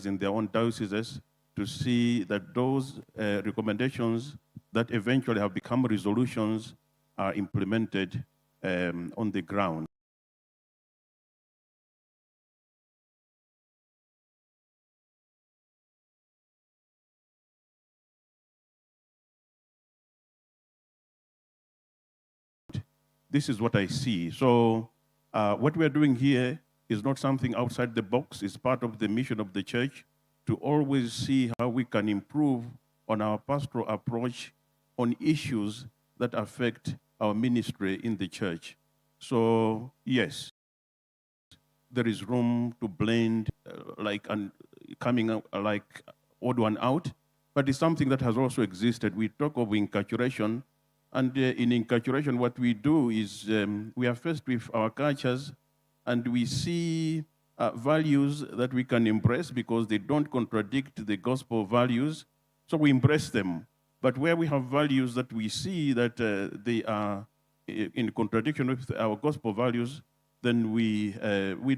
in their own dioceses to see that those recommendations that eventually have become resolutions are implemented on the ground. This is what I see. So what we're doing here is not something outside the box. It's part of the mission of the church to always see how we can improve on our pastoral approach on issues that affect our ministry in the church. So yes, there is room to blend, coming out, like odd one out, but it's something that has also existed. We talk of inculturation, and in inculturation, what we do is we are faced with our cultures, and we see values that we can embrace because they don't contradict the gospel values, so we embrace them. But where we have values that we see that they are in contradiction with our gospel values, then we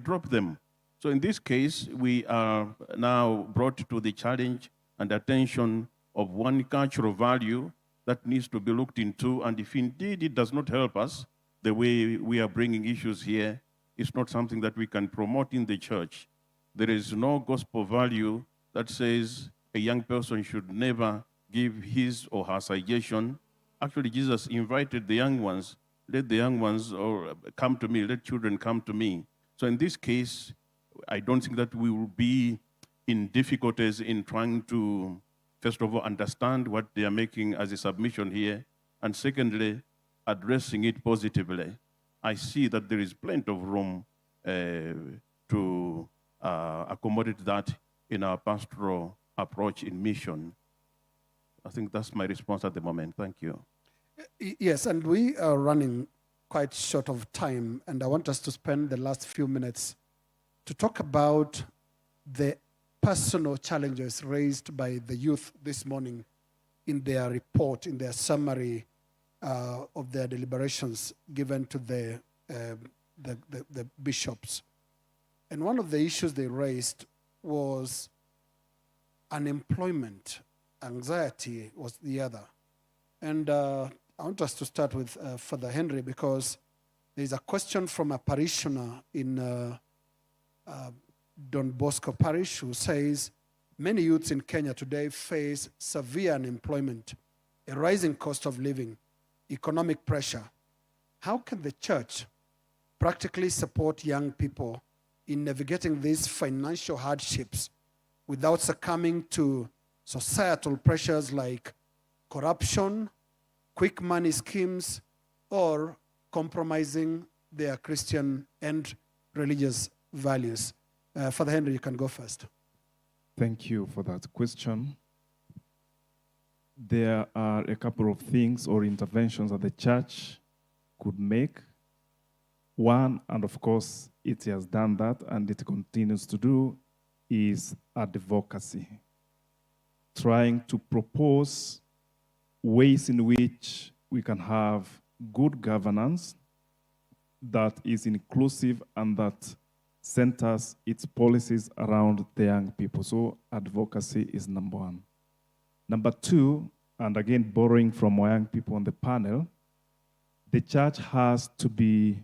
drop them. So in this case, we are now brought to the challenge and attention of one cultural value that needs to be looked into, and if indeed it does not help us, the way we are bringing issues here, it's not something that we can promote in the church. There is no gospel value that says a young person should never give his or her suggestion. Actually, Jesus invited the young ones, let the young ones come to me, let children come to me. So in this case, I don't think that we will be in difficulties in trying to, first of all, understand what they are making as a submission here, and secondly, addressing it positively. I see that there is plenty of room to accommodate that in our pastoral approach in mission. I think that's my response at the moment. Thank you. Yes, and we are running quite short of time, and I want us to spend the last few minutes to talk about the personal challenges raised by the youth this morning in their report, in their summary of their deliberations given to the bishops. And one of the issues they raised was unemployment. Anxiety was the other. And I want us to start with Father Henry, because there's a question from a parishioner in Don Bosco Parish who says, many youths in Kenya today face severe unemployment, a rising cost of living, economic pressure. How can the church practically support young people in navigating these financial hardships without succumbing to societal pressures like corruption, quick money schemes, or compromising their Christian and religious values? Father Henry, you can go first. Thank you for that question. There are a couple of things or interventions that the church could make. One, and of course it has done that and it continues to do, is advocacy. Trying to propose ways in which we can have good governance that is inclusive and that centers its policies around the young people. So advocacy is number one. Number two, and again borrowing from our young people on the panel, the church has to be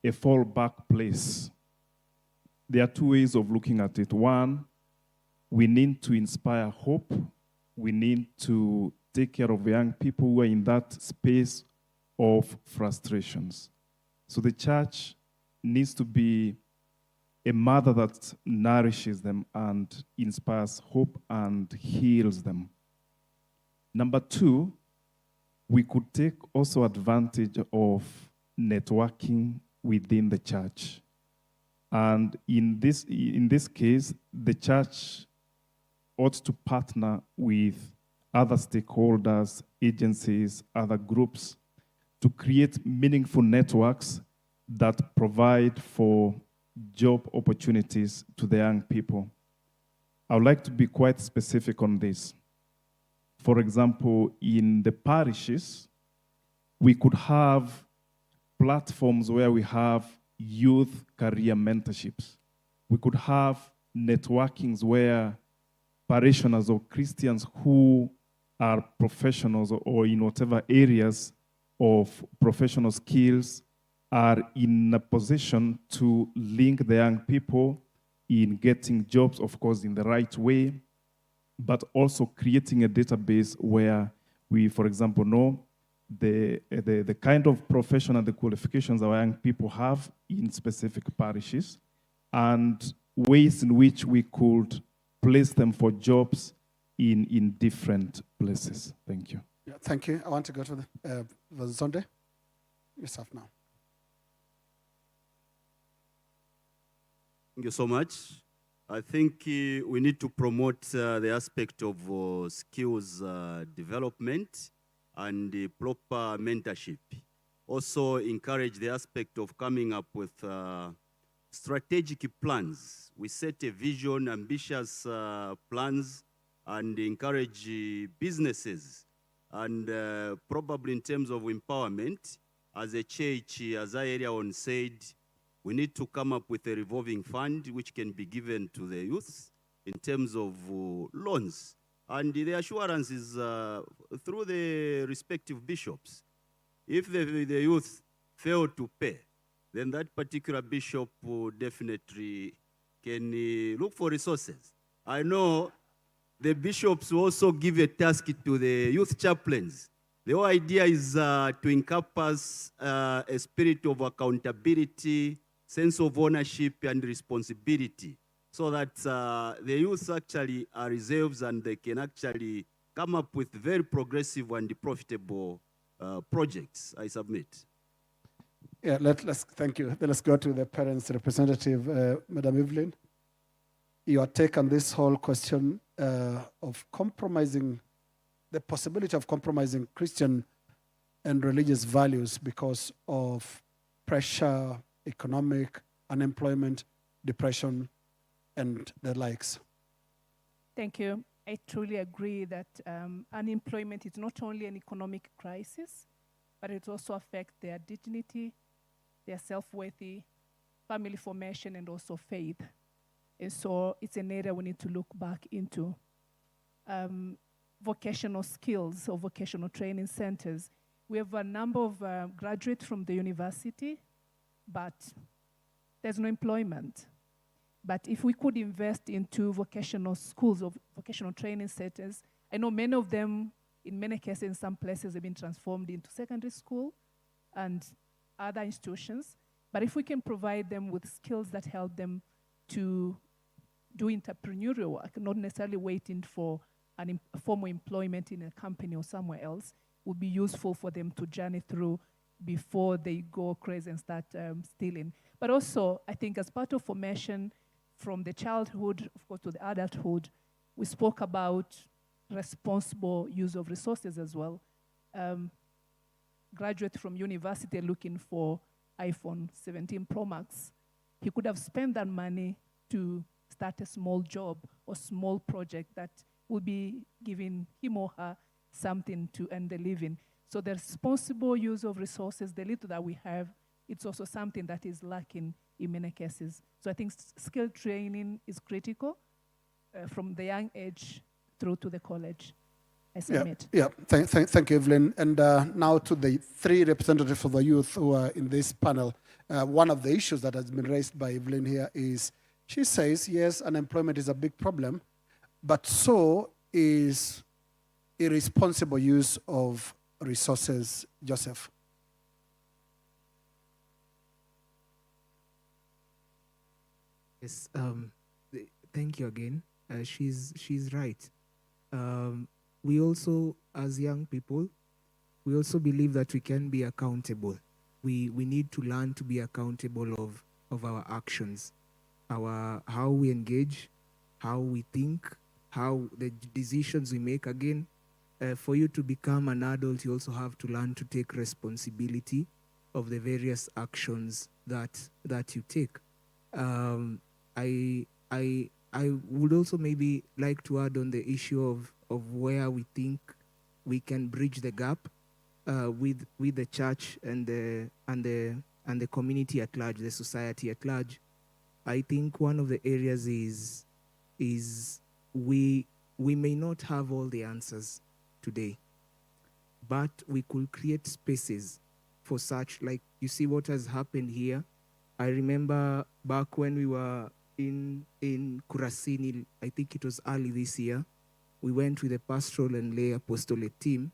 a fallback place. There are two ways of looking at it. One, we need to inspire hope. We need to take care of young people who are in that space of frustrations. So the church needs to be a mother that nourishes them and inspires hope and heals them. Number two, we could take also advantage of networking within the church. And in this case, the church ought to partner with other stakeholders, agencies, other groups to create meaningful networks that provide for job opportunities to the young people. I would like to be quite specific on this. For example, in the parishes, we could have platforms where we have youth career mentorships. We could have networkings where parishioners or Christians who are professionals or in whatever areas of professional skills are in a position to link the young people in getting jobs, of course, in the right way, but also creating a database where we, for example, know the kind of profession and the qualifications our young people have in specific parishes, and ways in which we could place them for jobs in different places. Thank you. Yeah, thank you. I want to go to the Zonde. Yourself now. Thank you so much. I think we need to promote the aspect of skills development and proper mentorship. Also encourage the aspect of coming up with strategic plans. We set a vision, ambitious plans, and encourage businesses. And probably in terms of empowerment, as a church, as I earlier on said, we need to come up with a revolving fund which can be given to the youth in terms of loans. And the assurance is through the respective bishops. If the youth fail to pay, then that particular bishop definitely can look for resources. I know the bishops also give a task to the youth chaplains. The whole idea is to encompass a spirit of accountability, sense of ownership and responsibility, so that the youth actually are reserves and they can actually come up with very progressive and profitable projects. I submit. Yeah, let's thank you. Then let's go to the parents' representative, Madam Evelyn. Your take on this whole question of compromising, the possibility of compromising Christian and religious values because of pressure, economic, unemployment, depression, and the likes. Thank you. I truly agree that unemployment is not only an economic crisis, but it also affects their dignity, their self-worthy, family formation, and also faith. And so it's an area we need to look back into. Vocational skills or vocational training centers. We have a number of graduates from the university, but there's no employment. But if we could invest into vocational schools or vocational training centers, I know many of them, in many cases, in some places, have been transformed into secondary school and other institutions. But if we can provide them with skills that help them to do entrepreneurial work, not necessarily waiting for a formal employment in a company or somewhere else, would be useful for them to journey through before they go crazy and start stealing. But also, I think as part of formation from the childhood, of course, to the adulthood, we spoke about responsible use of resources as well. Graduate from university looking for iPhone 17 Pro Max, he could have spent that money to start a small job or small project that will be giving him or her something to earn the living. So the responsible use of resources, the little that we have, it's also something that is lacking in many cases. So I think skill training is critical from the young age through to the college. I submit. Yeah. Thank you, Evelyn. And now to the three representatives of the youth who are in this panel. One of the issues that has been raised by Evelyn here is, she says, yes, unemployment is a big problem, but so is irresponsible use of resources. Joseph. Yes, thank you again. She's right. We also, as young people, we also believe that we can be accountable. We need to learn to be accountable of our actions, how we engage, how we think, how the decisions we make. Again, for you to become an adult, you also have to learn to take responsibility of the various actions that you take. I would also maybe like to add on the issue of where we think we can bridge the gap with the church and the community at large, the society at large. I think one of the areas is we may not have all the answers today, but we could create spaces for such, like you see what has happened here. I remember back when we were in Kurasini, I think it was early this year, we went with the pastoral and lay apostolate team,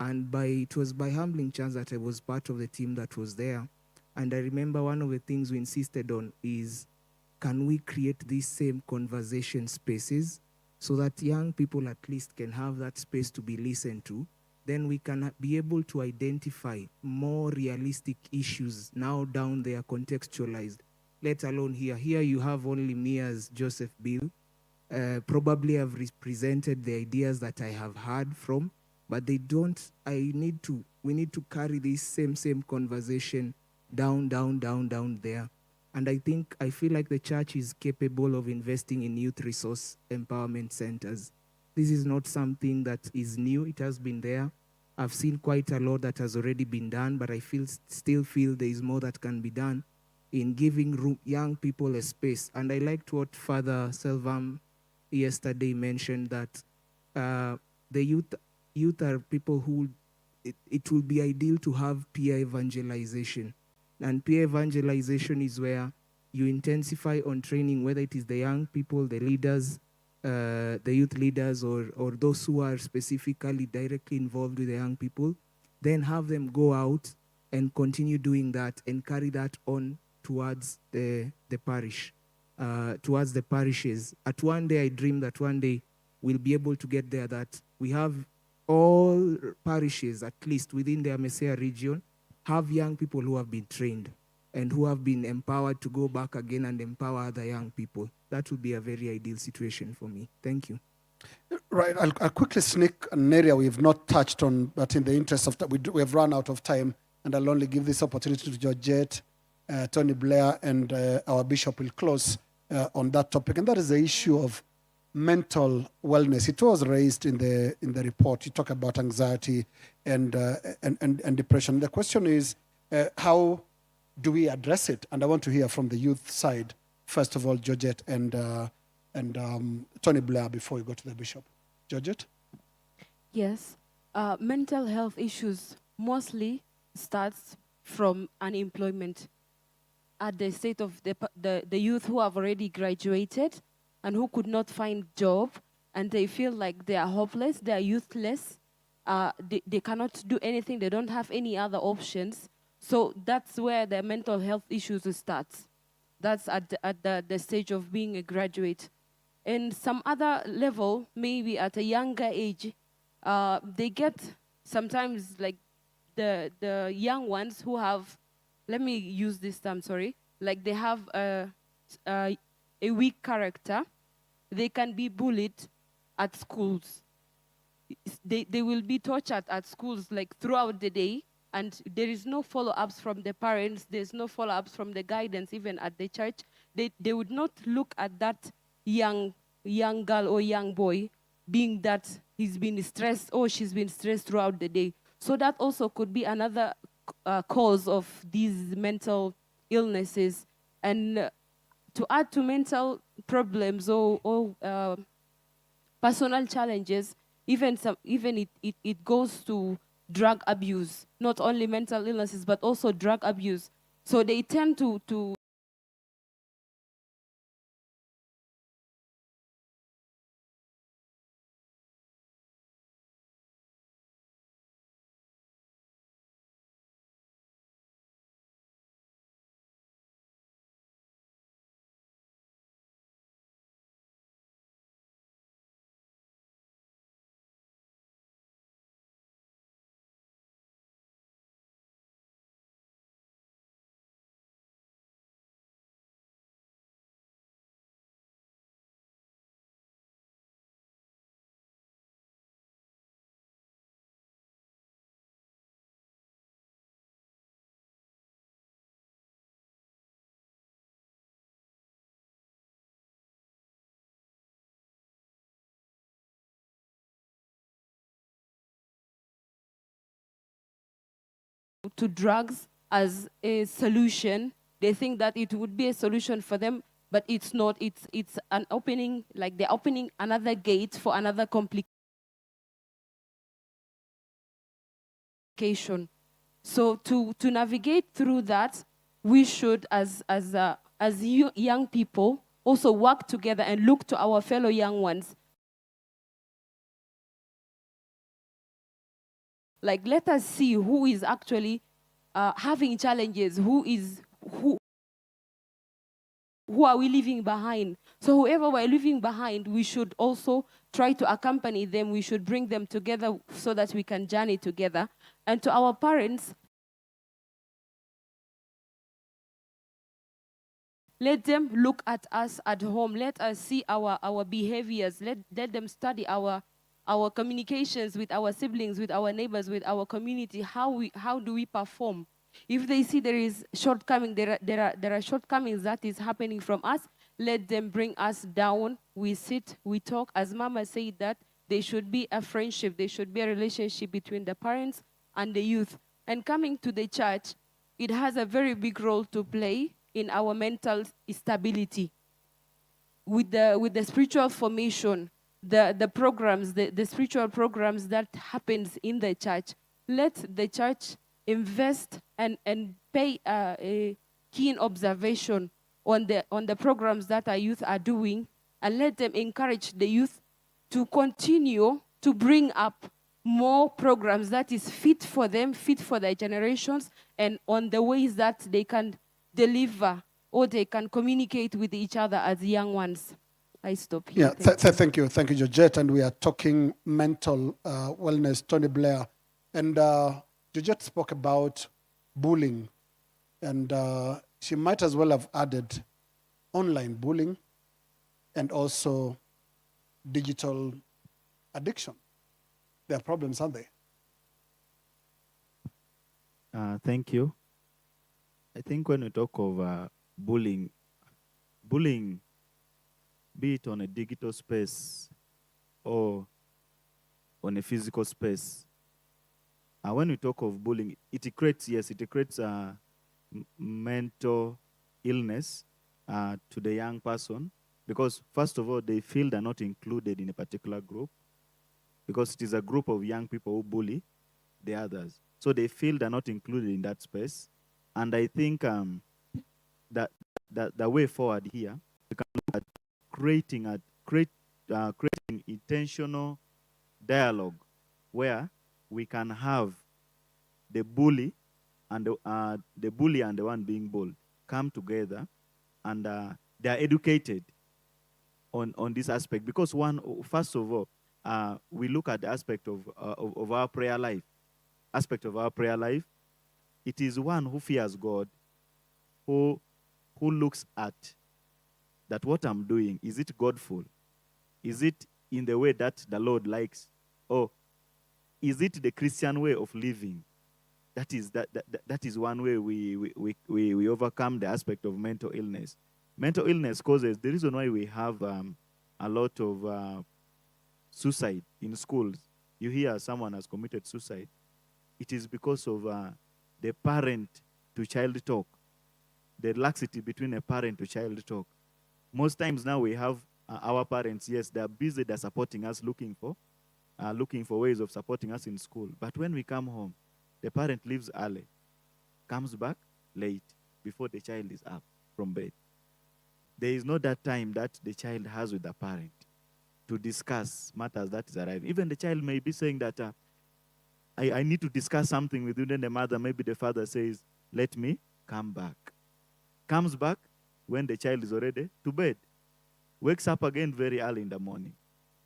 and it was by humbling chance that I was part of the team that was there. And I remember one of the things we insisted on is, can we create these same conversation spaces so that young people at least can have that space to be listened to? Then we can be able to identify more realistic issues now down there contextualized, let alone here. Here you have only me as Joseph Bill. Probably have represented the ideas that I have heard from, but they don't, we need to carry this same conversation down there. And I feel like the church is capable of investing in youth resource empowerment centers. This is not something that is new, it has been there. I've seen quite a lot that has already been done, but I still feel there is more that can be done in giving young people a space. And I liked what Father Selvam yesterday mentioned, that the youth are people who, it will be ideal to have peer evangelization. And peer evangelization is where you intensify on training, whether it is the young people, the leaders, the youth leaders, or those who are specifically directly involved with the young people, then have them go out and continue doing that and carry that on towards the parish, towards the parishes. At one day, I dream that one day we'll be able to get there, that we have all parishes, at least within the Amecea region, have young people who have been trained and who have been empowered to go back again and empower other young people. That would be a very ideal situation for me. Thank you. Right, I'll quickly sneak an area we've not touched on, but in the interest of time, we have run out of time, and I'll only give this opportunity to Georgette, Tony Blair, and our bishop will close on that topic, and that is the issue of mental wellness. It was raised in the report. You talk about anxiety and depression. The question is, how do we address it? And I want to hear from the youth side, first of all, Georgette and Tony Blair, before we go to the bishop. Georgette? Yes. Mental health issues mostly starts from unemployment at the state of the youth who have already graduated and who could not find job, and they feel like they are hopeless, they are youthless, they cannot do anything, they don't have any other options. So that's where the mental health issues start. That's at the stage of being a graduate. In some other level, maybe at a younger age, they get sometimes like the young ones who have, let me use this term, sorry, like they have a weak character. They can be bullied at schools. They will be tortured at schools like throughout the day, and there is no follow-ups from the parents, there's no follow-ups from the guidance, even at the church. They would not look at that young girl or young boy being that he's been stressed or she's been stressed throughout the day. So that also could be another cause of these mental illnesses. And to add to mental problems or personal challenges, even it goes to drug abuse, not only mental illnesses, but also drug abuse. So they tend to drugs as a solution. They think that it would be a solution for them, but it's not. It's an opening, like they're opening another gate for another complication. So to navigate through that, we should, as young people, also work together and look to our fellow young ones. Like, let us see who is actually having challenges, who are we leaving behind. So whoever we're leaving behind, we should also try to accompany them. We should bring them together so that we can journey together. And to our parents, let them look at us at home. Let us see our behaviors. Let them study our communications with our siblings, with our neighbors, with our community. How do we perform? If they see there is shortcoming, there are shortcomings that is happening from us, let them bring us down. We sit, we talk. As Mama said, that there should be a friendship, there should be a relationship between the parents and the youth. And coming to the church, it has a very big role to play in our mental stability. With the spiritual formation, the programs, the spiritual programs that happens in the church, let the church invest and pay a keen observation on the programs that our youth are doing, and let them encourage the youth to continue to bring up more programs that is fit for them, fit for their generations, and on the ways that they can deliver or they can communicate with each other as young ones. I stop here. Yeah, thank you, Georgette. And we are talking mental wellness, Tony Blair. And Georgette spoke about bullying, and she might as well have added online bullying and also digital addiction. There are problems, aren't they? Thank you. I think when we talk of bullying, be it on a digital space or on a physical space, when we talk of bullying, it creates mental illness to the young person, because first of all, they feel they're not included in a particular group, because it is a group of young people who bully the others. So they feel they're not included in that space. And I think that the way forward here, we can look at creating intentional dialogue where we can have the bully and the one being bullied come together, and they are educated on this aspect. Because first of all, we look at the aspect of our prayer life. It is one who fears God, who looks at that what I'm doing, is it godful? Is it in the way that the Lord likes? Or is it the Christian way of living? That is one way we overcome the aspect of mental illness. Mental illness causes, the reason why we have a lot of suicide in schools. You hear someone has committed suicide. It is because of the parent-to-child talk, the laxity between a parent to child talk. Most times now we have our parents, yes, they're busy, they're supporting us, looking for ways of supporting us in school. But when we come home, the parent leaves early, comes back late, before the child is up from bed. There is not that time that the child has with the parent to discuss matters that is arriving. Even the child may be saying that, I need to discuss something with you. Then the mother, maybe the father says, let me come back. Comes back when the child is already to bed. Wakes up again very early in the morning.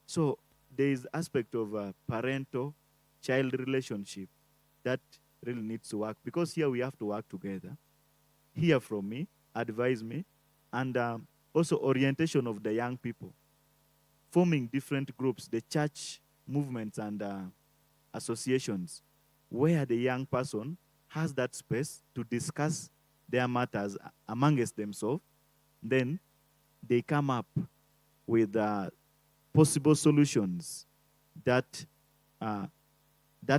So there is aspect of parental-child relationship that really needs to work. Because here we have to work together. Hear from me, advise me, and also orientation of the young people. Forming different groups, the church movements and associations, where the young person has that space to discuss their matters amongst themselves. Then they come up with possible solutions that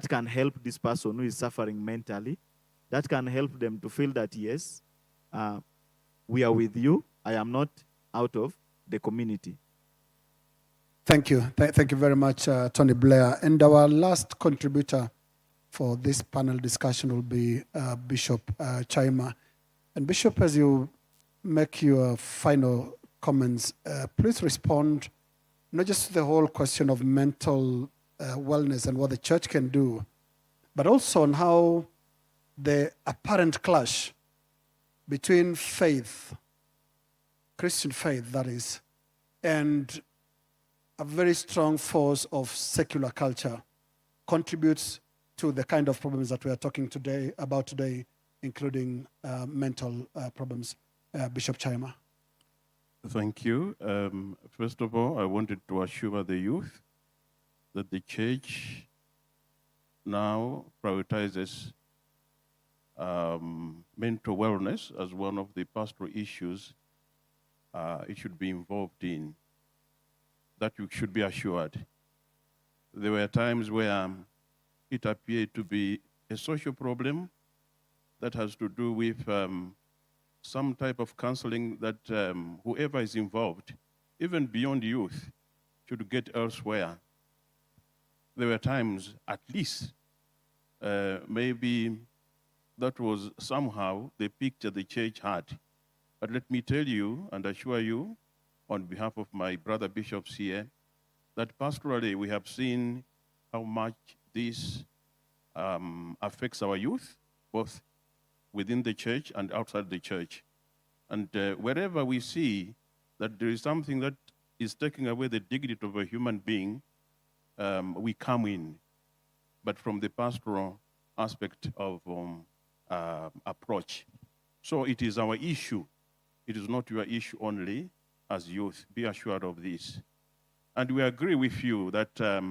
can help this person who is suffering mentally, that can help them to feel that, yes, we are with you. I am not out of the community. Thank you. Thank you very much, Tony Blair. And our last contributor for this panel discussion will be Bishop Chaima. And Bishop, as you make your final comments, please respond not just to the whole question of mental wellness and what the church can do, but also on how the apparent clash between faith, Christian faith that is, and a very strong force of secular culture contributes to the kind of problems that we are talking about today, including mental problems. Bishop Chaima. Thank you. First of all, I wanted to assure the youth that the church now prioritizes mental wellness as one of the pastoral issues it should be involved in. That you should be assured. There were times where it appeared to be a social problem that has to do with some type of counseling that whoever is involved, even beyond youth, should get elsewhere. There were times, at least, maybe that was somehow the picture the church had. But let me tell you and assure you, on behalf of my brother bishops here, that pastorally we have seen how much this affects our youth, both within the church and outside the church. And wherever we see that there is something that is taking away the dignity of a human being, we come in, but from the pastoral aspect of approach. So it is our issue. It is not your issue only as youth. Be assured of this. And we agree with you that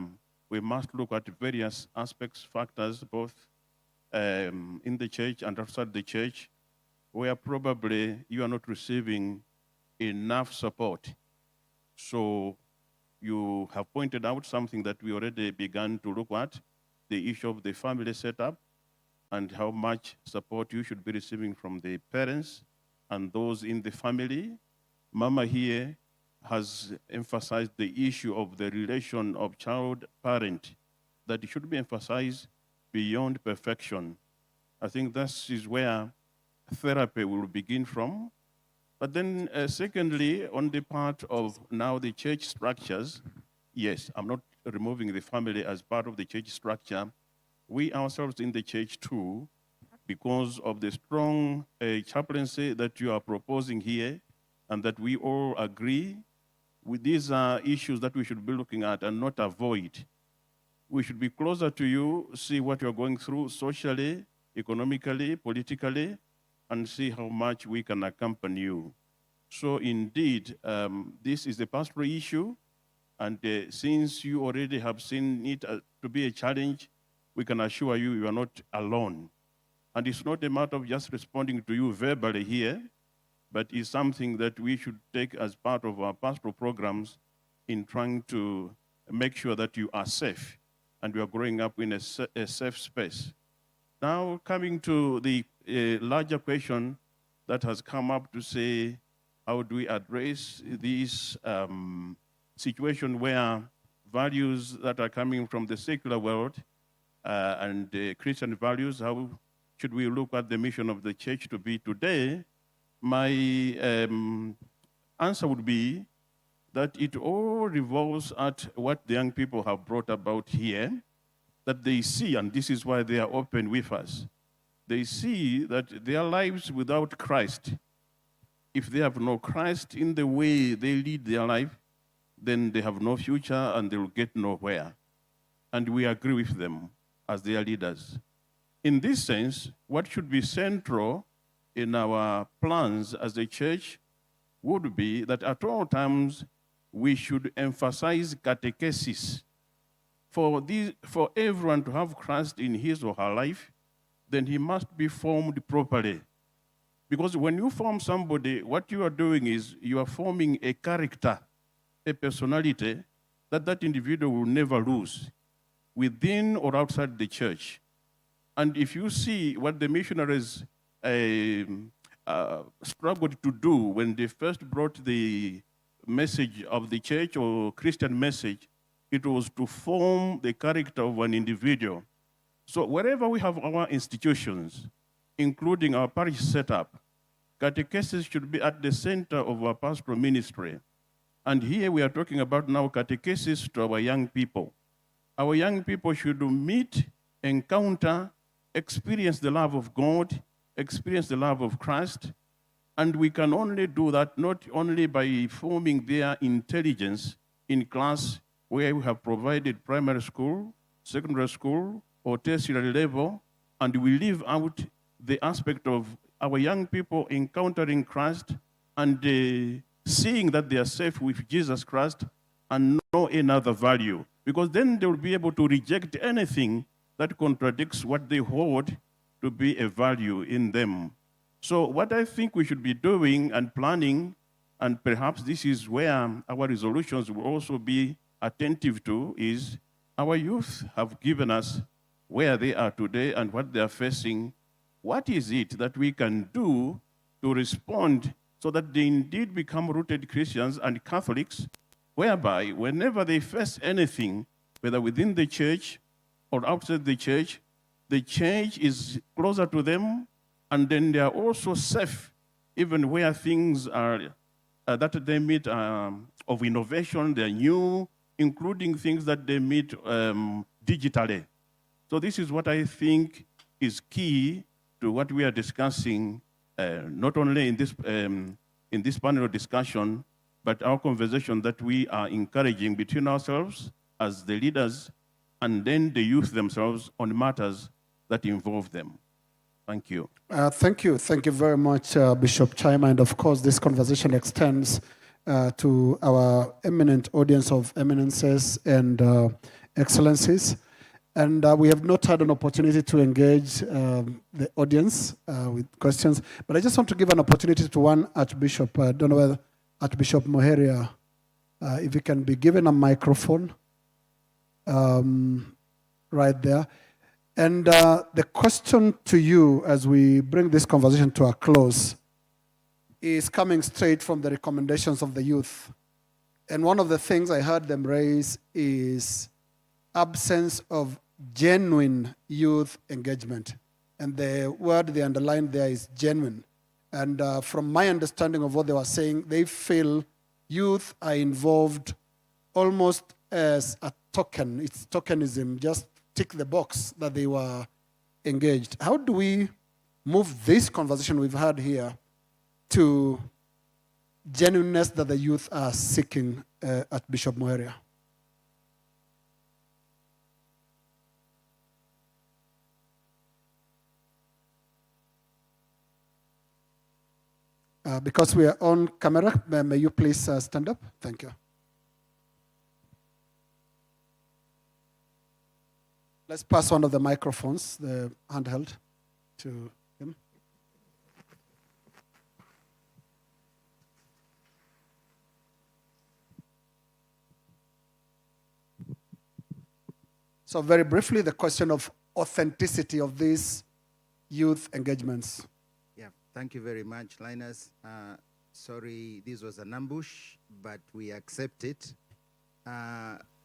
we must look at various aspects, factors, both in the church and outside the church, where probably you are not receiving enough support. So you have pointed out something that we already began to look at, the issue of the family setup and how much support you should be receiving from the parents and those in the family. Mama here has emphasized the issue of the relation of child-parent, that it should be emphasized beyond perfection. I think this is where therapy will begin from. But then secondly, on the part of now the church structures, yes, I'm not removing the family as part of the church structure. We ourselves in the church too, because of the strong chaplaincy that you are proposing here, and that we all agree with, these are issues that we should be looking at and not avoid. We should be closer to you, see what you're going through socially, economically, politically, and see how much we can accompany you. So indeed, this is a pastoral issue, and since you already have seen it to be a challenge, we can assure you you are not alone. And it's not a matter of just responding to you verbally here, but it's something that we should take as part of our pastoral programs in trying to make sure that you are safe and you are growing up in a safe space. Now, coming to the larger question that has come up to say, how do we address this situation where values that are coming from the secular world and Christian values, how should we look at the mission of the church to be today? My answer would be that it all revolves at what the young people have brought about here, that they see, and this is why they are open with us. They see that their lives without Christ, if they have no Christ in the way they lead their life, then they have no future and they will get nowhere. And we agree with them as their leaders. In this sense, what should be central in our plans as a church would be that at all times we should emphasize catechesis. For everyone to have Christ in his or her life, then he must be formed properly. Because when you form somebody, what you are doing is you are forming a character, a personality that individual will never lose, within or outside the church. And if you see what the missionaries struggled to do when they first brought the message of the church or Christian message, it was to form the character of an individual. So wherever we have our institutions, including our parish setup, catechesis should be at the center of our pastoral ministry. And here we are talking about now catechesis to our young people. Our young people should meet, encounter, experience the love of God, experience the love of Christ, and we can only do that not only by forming their intelligence in class where we have provided primary school, secondary school, or tertiary level, and we leave out the aspect of our young people encountering Christ and seeing that they are safe with Jesus Christ and no another value. Because then they will be able to reject anything that contradicts what they hold to be a value in them. So what I think we should be doing and planning, and perhaps this is where our resolutions will also be attentive to, is our youth have given us where they are today and what they are facing. What is it that we can do to respond so that they indeed become rooted Christians and Catholics, whereby whenever they face anything, whether within the church or outside the church is closer to them, and then they are also safe, even where things are that they meet of innovation, they're new, including things that they meet digitally. So this is what I think is key to what we are discussing, not only in this panel discussion, but our conversation that we are encouraging between ourselves as the leaders and then the youth themselves on matters that involve them. Thank you. Thank you. Thank you very much, Bishop Chima. And of course, this conversation extends to our eminent audience of eminences and excellencies. And we have not had an opportunity to engage the audience with questions. But I just want to give an opportunity to one Archbishop. I don't know whether Archbishop Moheria, if he can be given a microphone right there. And the question to you as we bring this conversation to a close is coming straight from the recommendations of the youth. And one of the things I heard them raise is absence of genuine youth engagement. And the word they underlined there is genuine. And from my understanding of what they were saying, they feel youth are involved almost as a token. It's tokenism, just tick the box that they were engaged. How do we move this conversation we've had here to genuineness that the youth are seeking at Bishop Moheria? Because we are on camera, may you please stand up? Thank you. Let's pass one of the microphones, the handheld, to him. So very briefly, the question of authenticity of these youth engagements. Yeah, thank you very much, Linus. Sorry, this was an ambush, but we accept it.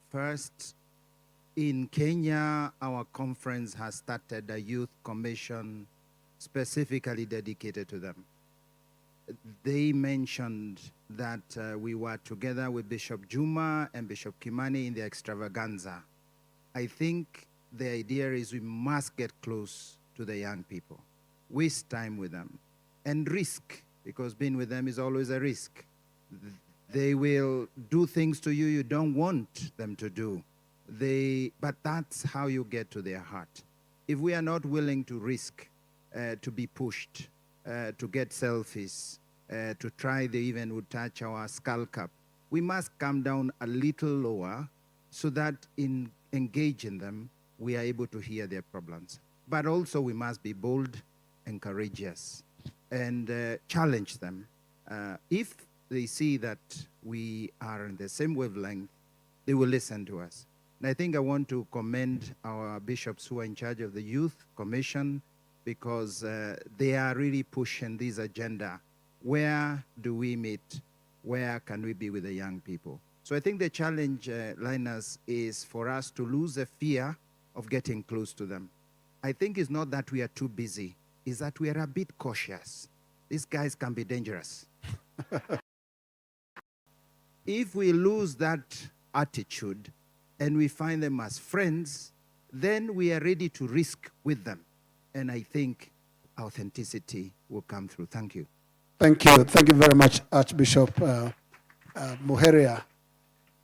First, in Kenya, our conference has started a youth commission specifically dedicated to them. They mentioned that we were together with Bishop Juma and Bishop Kimani in the extravaganza. I think the idea is we must get close to the young people, waste time with them, and risk, because being with them is always a risk. They will do things to you you don't want them to do. But that's how you get to their heart. If we are not willing to risk, to be pushed, to get selfies, to try they even would touch our skull cap, we must come down a little lower so that in engaging them, we are able to hear their problems. But also we must be bold and courageous and challenge them. If they see that we are in the same wavelength, they will listen to us. And I think I want to commend our bishops who are in charge of the Youth Commission because they are really pushing this agenda. Where do we meet? Where can we be with the young people? So I think the challenge, Linus, is for us to lose the fear of getting close to them. I think it's not that we are too busy, it's that we are a bit cautious. These guys can be dangerous. If we lose that attitude and we find them as friends, then we are ready to risk with them. And I think authenticity will come through. Thank you. Thank you. Thank you very much, Archbishop Muheria.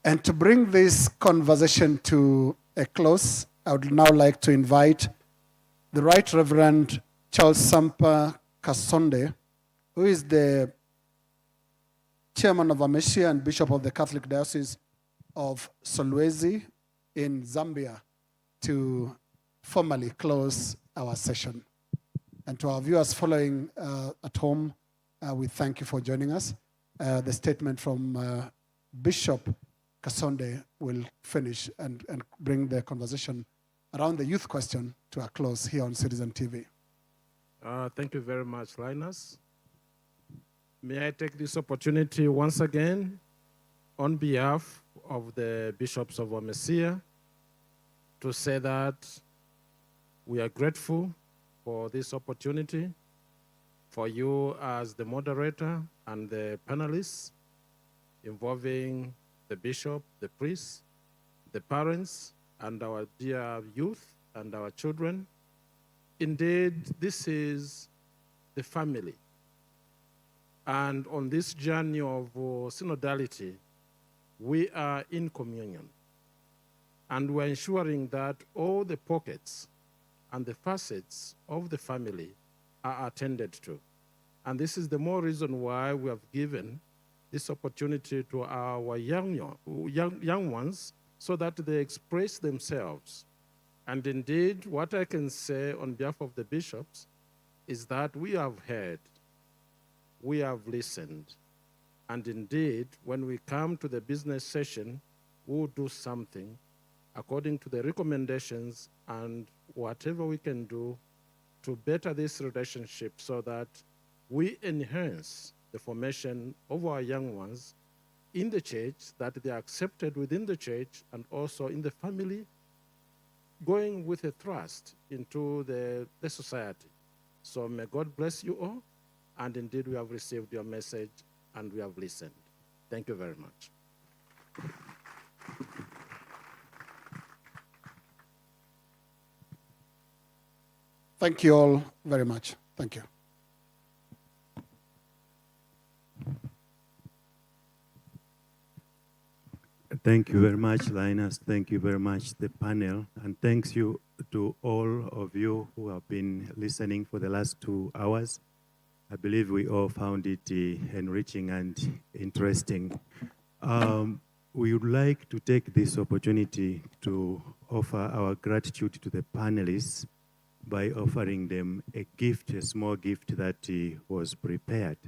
And to bring this conversation to a close, I would now like to invite the Right Reverend Charles Sampa Kasonde, who is the chairman of Amecea and bishop of the Catholic Diocese of Solwezi in Zambia, to formally close our session. And to our viewers following at home, we thank you for joining us. The statement from Bishop Kasonde will finish and bring the conversation around the youth question to a close here on Citizen TV. Thank you very much, Linus. May I take this opportunity once again on behalf of the bishops of Amecea to say that we are grateful for this opportunity, for you as the moderator and the panelists involving the bishop, the priests, the parents, and our dear youth and our children. Indeed, this is the family. And on this journey of synodality, we are in communion. And we're ensuring that all the pockets and the facets of the family are attended to. And this is the more reason why we have given this opportunity to our young ones so that they express themselves. And indeed, what I can say on behalf of the bishops is that we have heard, we have listened, and indeed, when we come to the business session, we'll do something according to the recommendations and whatever we can do to better this relationship so that we enhance the formation of our young ones in the church, that they are accepted within the church and also in the family, going with a trust into the society. So may God bless you all. And indeed, we have received your message and we have listened. Thank you very much. Thank you all very much. Thank you. Thank you very much, Linus. Thank you very much, the panel. And thanks you to all of you who have been listening for the last 2 hours. I believe we all found it enriching and interesting. We would like to take this opportunity to offer our gratitude to the panelists by offering them a gift, a small gift that was prepared.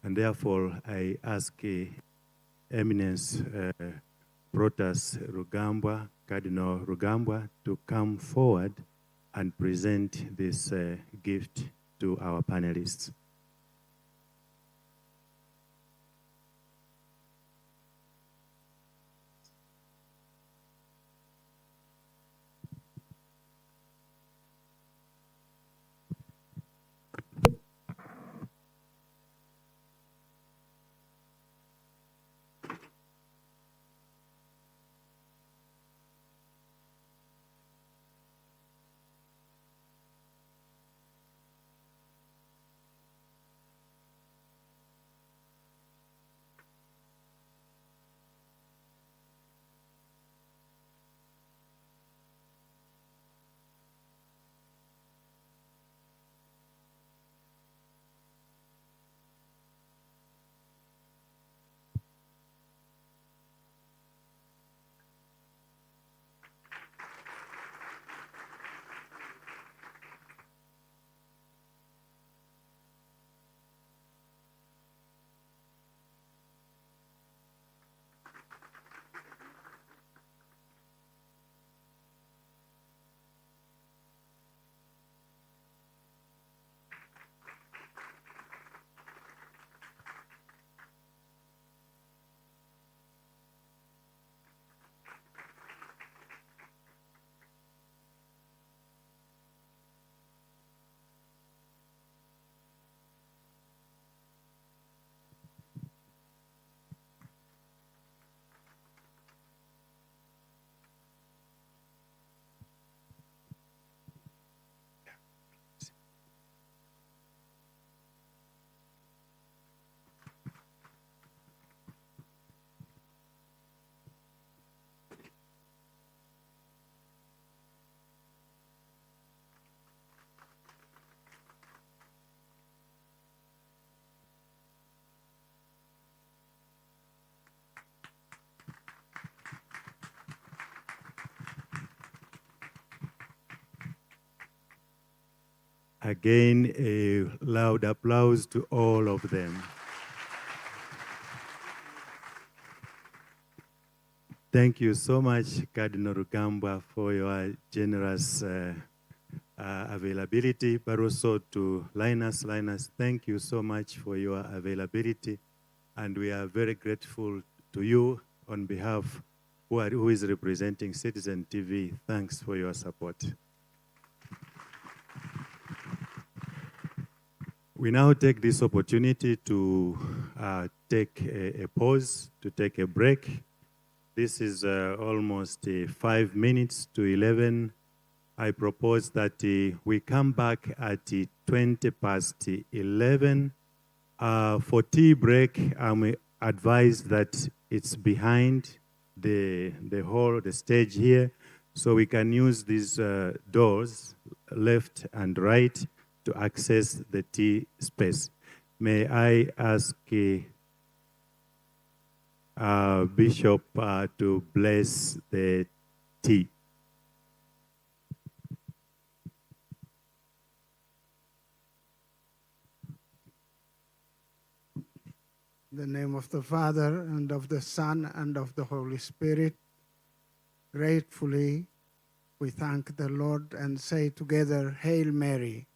And therefore, I ask Eminence Protas Rugambwa, Cardinal Rugambwa, to come forward and present this gift to our panelists. Again, a loud applause to all of them. Thank you so much, Cardinal Rugambwa, for your generous availability, but also to Linus. Linus, thank you so much for your availability, and we are very grateful to you on behalf who is representing Citizen TV. Thanks for your support. We now take this opportunity to take a pause, to take a break. This is almost 5 minutes to 11. I propose that we come back at 20 past 11. For tea break, I'm advised that it's behind the hall, the stage here, so we can use these doors, left and right, to access the tea space. May I ask Bishop to bless the tea. In the name of the Father, and of the Son, and of the Holy Spirit, gratefully we thank the Lord and say together, Hail Mary,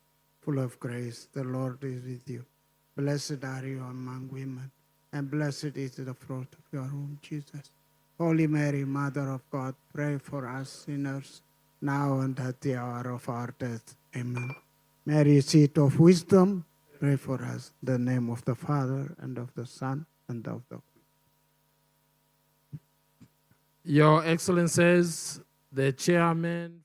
full of grace, the Lord is with you. Blessed are you among women, and blessed is the fruit of your womb, Jesus. Holy Mary, Mother of God, pray for us sinners, now and at the hour of our death. Amen. Mary, seat of wisdom, pray for us. In the name of the Father, and of the Son, and of the Your Excellencies, the chairman